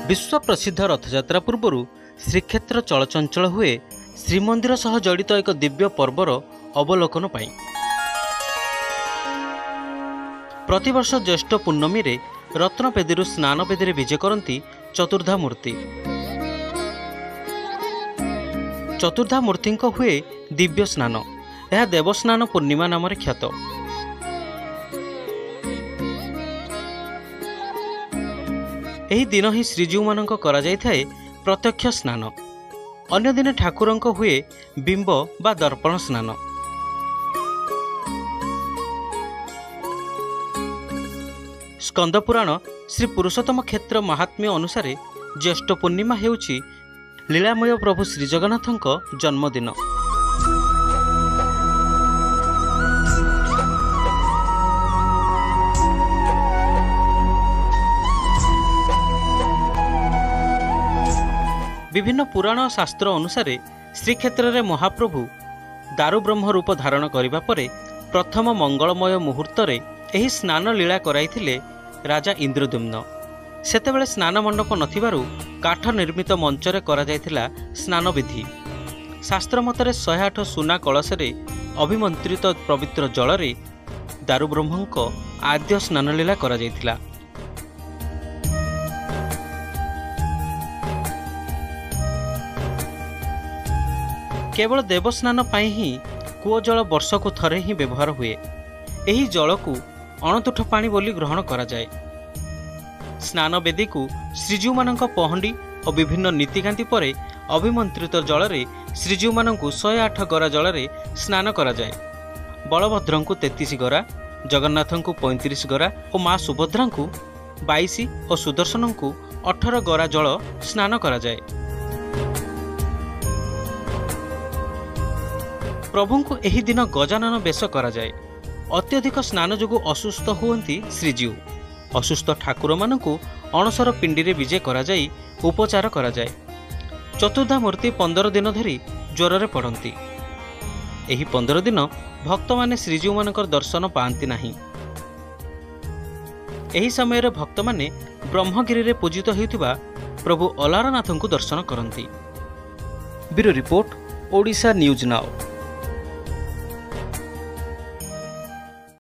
विश्व प्रसिद्ध रथयात्रा पूर्व श्रीक्षेत्र चलचंचल हुए श्रीमंदिर सह जड़ित एक दिव्य पर्वर अवलोकन पाई। प्रतिवर्ष ज्येष्ठ पूर्णमी रे रत्नपेदी स्नान बेदी विजे करती चतुर्धा मूर्ति। चतुर्धा मूर्ति हुए दिव्य स्नान। यह देवस्नान पूर्णिमा नाम ख्यात। एही दिन ही श्रीजीव मानक करा जायथाए प्रत्यक्ष स्नान। अन्य दिन ठाकुरंक हुए बिंब बा दर्पण स्नान। स्कंद पुराण श्री पुरुषोत्तम क्षेत्र महात्म्य अनुसार ज्येष्ठ पूर्णिमा हेउछि लीलामय प्रभु श्रीजगन्नाथंक जन्मदिन। विभिन्न पुराण और शास्त्र अनुसार श्रीक्षेत्र में महाप्रभु दारु ब्रह्म रूप धारण करने परे प्रथम मंगलमय मुहूर्त रे एही स्नान लीला कराइथिले राजा इंद्रद्युम्न। सेतेबेले स्नान मंडप नथिबारु काठ निर्मित मंचरे करा जायथिला स्नान विधि। शास्त्र मतरे 108 सुना कलशरे अभिमंत्रित पवित्र जलरे दारु ब्रह्मंक आद्य स्नान लीला करा जायथिला। केवल देवस्नान पाई ही कूओ जल वर्षकु थरे ही व्यवहार हुए। एही जल को अणतुठ पानी बोली ग्रहण करा जाए। स्नान बेदी को श्रीजीव मानक पहंडी और विभिन्न नीतिकांति परे अभिमंत्रित जलरे श्रीजीव मानक 108 गरा जलरे स्नान करा जाए। बलभद्र को 33 गरा, जगन्नाथ को 35 गरा और माँ सुभद्रा को 22 और सुदर्शन को 18 गरा जल स्नान करा जाए। प्रभु को एही दिन गजानन बेश करा जाए। अत्यधिक स्नान जोगु असुस्थ हुअंती श्रीजीव। असुस्थ ठाकुर मानकु अणसर पिंडी रे विजे करा जाई उपचार करा जाए। चतुर्धा मूर्ति 15 दिन धरी ज्वर रे पड़ती। एही 15 दिन भक्त माने श्रीजीव मानकर दर्शन पाआंती नाही। एही समय रे भक्त माने ब्रह्मगिरी रे पूजित हेउथिबा प्रभु अलारनाथ को दर्शन करती। Bureau report, Odisha news now.